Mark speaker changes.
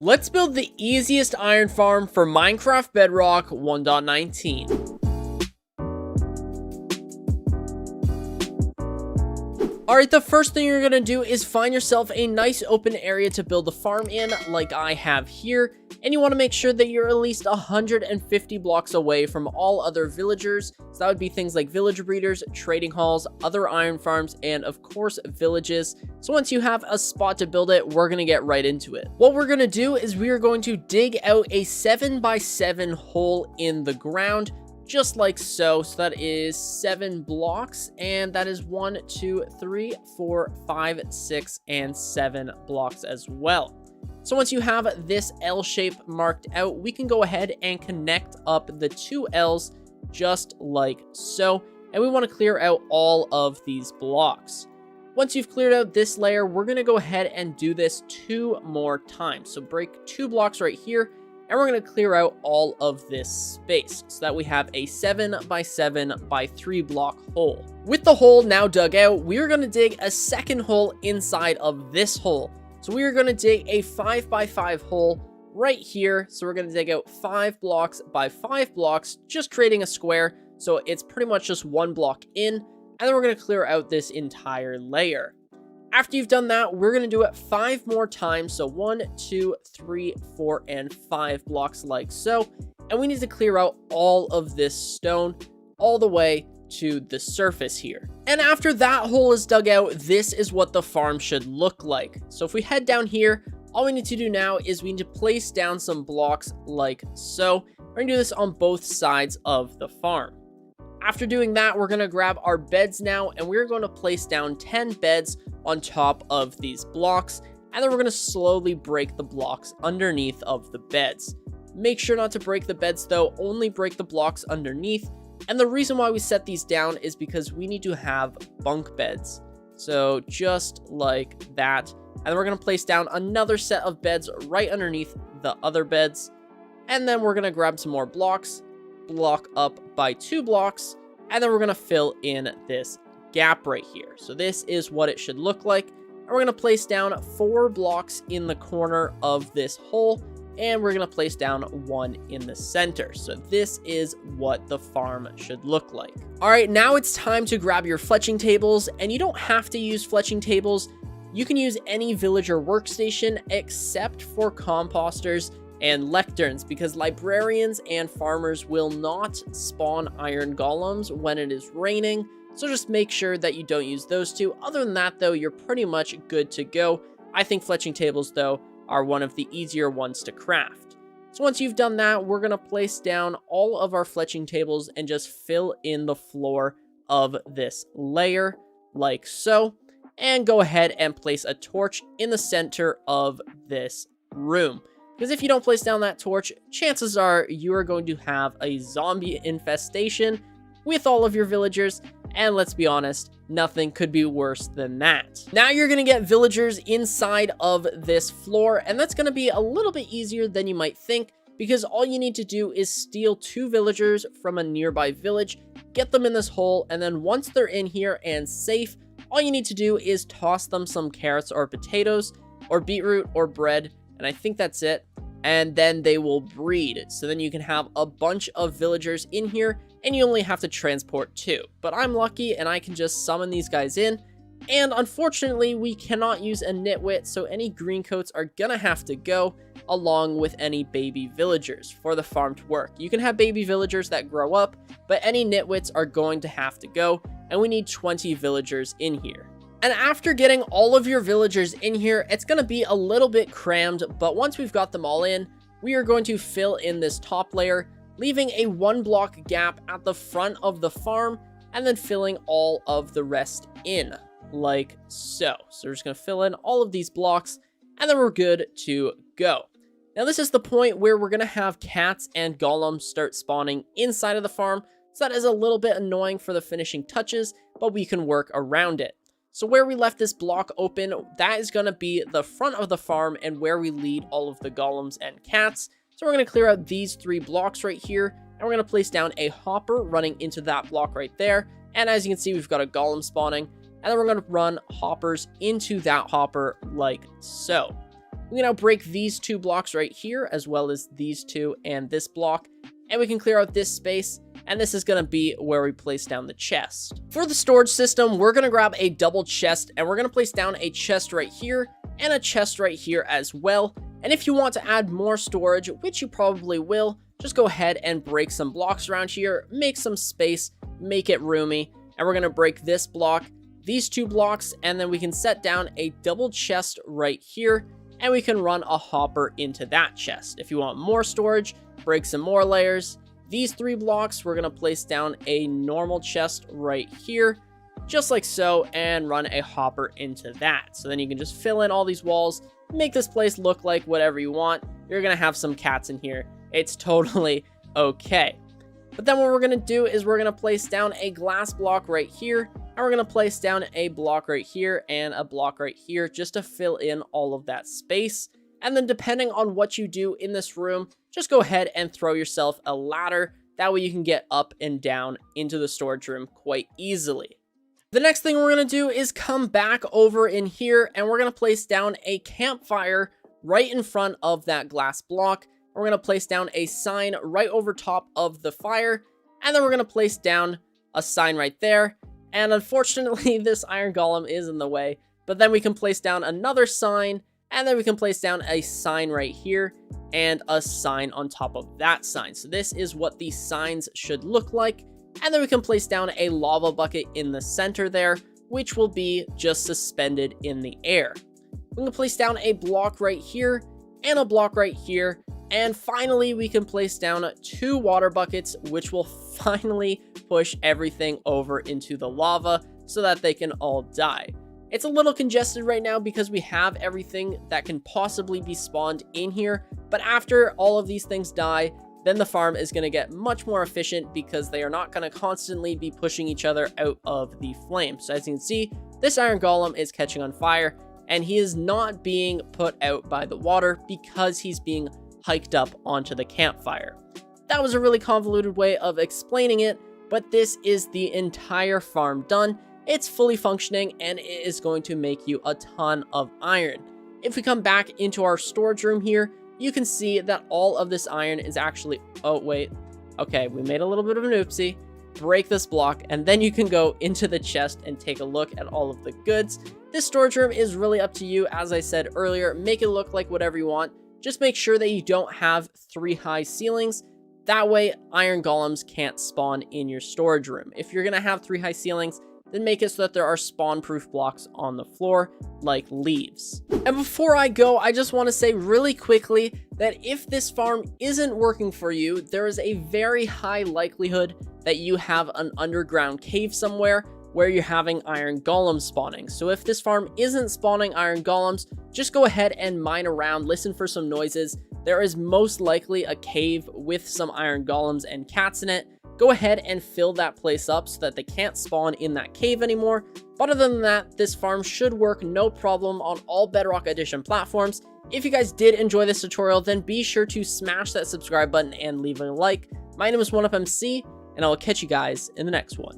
Speaker 1: Let's build the easiest iron farm for Minecraft Bedrock 1.19. Alright, the first thing you're going to do is find yourself a nice open area to build the farm in, like I have here. And you want to make sure that you're at least 150 blocks away from all other villagers. So that would be things like villager breeders, trading halls, other iron farms, and of course villages. So once you have a spot to build it, we're going to get right into it. What we're going to do is we are going to dig out a 7x7 hole in the ground, just like so. So that is 7 blocks, and that is 1, 2, 3, 4, 5, 6, and 7 blocks as well. So once you have this L shape marked out, we can go ahead and connect up the 2 L's just like so. And we want to clear out all of these blocks. Once you've cleared out this layer, we're going to go ahead and do this 2 more times. So break 2 blocks right here, and we're going to clear out all of this space so that we have a 7x7 by 3 block hole. With the hole now dug out, we're going to dig a second hole inside of this hole. So we are going to dig a 5x5 hole right here. So we're going to dig out 5 blocks by 5 blocks, just creating a square. So it's pretty much just 1 block in, and then we're going to clear out this entire layer. After you've done that, we're going to do it 5 more times. So 1, 2, 3, 4, and 5 blocks like so. And we need to clear out all of this stone all the way to the surface here. And after that hole is dug out, this is what the farm should look like. So if we head down here, all we need to do now is we need to place down some blocks like so. We're going to do this on both sides of the farm. After doing that, we're going to grab our beds now, and we're going to place down 10 beds on top of these blocks, and then we're going to slowly break the blocks underneath of the beds. Make sure not to break the beds though, only break the blocks underneath. And the reason why we set these down is because we need to have bunk beds. So just like that. And then we're going to place down another set of beds right underneath the other beds. And then we're going to grab some more blocks, block up by 2 blocks, and then we're going to fill in this gap right here. So this is what it should look like. And we're going to place down 4 blocks in the corner of this hole, and we're going to place down 1 in the center. So this is what the farm should look like. All right, now it's time to grab your fletching tables, and you don't have to use fletching tables. You can use any villager workstation except for composters and lecterns, because librarians and farmers will not spawn iron golems when it is raining. So just make sure that you don't use those two. Other than that though, you're pretty much good to go. I think fletching tables though are one of the easier ones to craft. So once you've done that, we're going to place down all of our fletching tables and just fill in the floor of this layer like so. And go ahead and place a torch in the center of this room. Because if you don't place down that torch, chances are you are going to have a zombie infestation with all of your villagers. And let's be honest, nothing could be worse than that. Now you're going to get villagers inside of this floor, and that's going to be a little bit easier than you might think, because all you need to do is steal 2 villagers from a nearby village, get them in this hole, and then once they're in here and safe, all you need to do is toss them some carrots or potatoes or beetroot or bread, and I think that's it. And then they will breed. So then you can have a bunch of villagers in here, and you only have to transport 2. But I'm lucky and I can just summon these guys in. And unfortunately, we cannot use a nitwit, so any green coats are gonna have to go along with any baby villagers for the farm to work. You can have baby villagers that grow up, but any nitwits are going to have to go, and we need 20 villagers in here. And after getting all of your villagers in here, it's going to be a little bit crammed, but once we've got them all in, we are going to fill in this top layer, leaving a 1 block gap at the front of the farm, and then filling all of the rest in, like so. So we're just going to fill in all of these blocks, and then we're good to go. Now this is the point where we're going to have cats and golems start spawning inside of the farm, so that is a little bit annoying for the finishing touches, but we can work around it. So where we left this block open, that is going to be the front of the farm and where we lead all of the golems and cats. So we're going to clear out these 3 blocks right here, and we're going to place down a hopper running into that block right there. And as you can see, we've got a golem spawning, and then we're going to run hoppers into that hopper like so. We can now break these 2 blocks right here, as well as these 2 and this block, and we can clear out this space, and this is going to be where we place down the chest. For the storage system, we're going to grab a double chest, and we're going to place down a chest right here, and a chest right here as well. And if you want to add more storage, which you probably will, just go ahead and break some blocks around here, make some space, make it roomy, and we're going to break this block, these 2 blocks, and then we can set down a double chest right here, and we can run a hopper into that chest. If you want more storage, break some more layers. These 3 blocks, we're going to place down a normal chest right here, just like so, and run a hopper into that. So then you can just fill in all these walls, make this place look like whatever you want. You're going to have some cats in here. It's totally okay. But then what we're going to do is we're going to place down a glass block right here, and we're going to place down a block right here and a block right here just to fill in all of that space. And then depending on what you do in this room, just go ahead and throw yourself a ladder. That way you can get up and down into the storage room quite easily. The next thing we're going to do is come back over in here, and we're going to place down a campfire right in front of that glass block. We're going to place down a sign right over top of the fire, and then we're going to place down a sign right there. And unfortunately, this iron golem is in the way, but then we can place down another sign, and then we can place down a sign right here and a sign on top of that sign. So this is what these signs should look like. And then we can place down a lava bucket in the center there, which will be just suspended in the air. We can place down a block right here and a block right here. And finally, we can place down 2 water buckets, which will finally push everything over into the lava so that they can all die. It's a little congested right now because we have everything that can possibly be spawned in here. But after all of these things die, then the farm is going to get much more efficient because they are not going to constantly be pushing each other out of the flame. So as you can see, this iron golem is catching on fire, and he is not being put out by the water because he's being hiked up onto the campfire. That was a really convoluted way of explaining it, but this is the entire farm done. It's fully functioning, and it is going to make you a ton of iron. If we come back into our storage room here, you can see that all of this iron is actually... Oh, wait. Okay, we made a little bit of an oopsie. Break this block, and then you can go into the chest and take a look at all of the goods. This storage room is really up to you. As I said earlier, make it look like whatever you want. Just make sure that you don't have 3 high ceilings. That way, iron golems can't spawn in your storage room. If you're going to have 3 high ceilings, then make it so that there are spawn-proof blocks on the floor, like leaves. And before I go, I just want to say really quickly that if this farm isn't working for you, there is a very high likelihood that you have an underground cave somewhere where you're having iron golems spawning. So if this farm isn't spawning iron golems, just go ahead and mine around, listen for some noises. There is most likely a cave with some iron golems and cats in it. Go ahead and fill that place up so that they can't spawn in that cave anymore. But other than that, this farm should work no problem on all Bedrock Edition platforms. If you guys did enjoy this tutorial, then be sure to smash that subscribe button and leave a like. My name is OneUpMC, and I will catch you guys in the next one.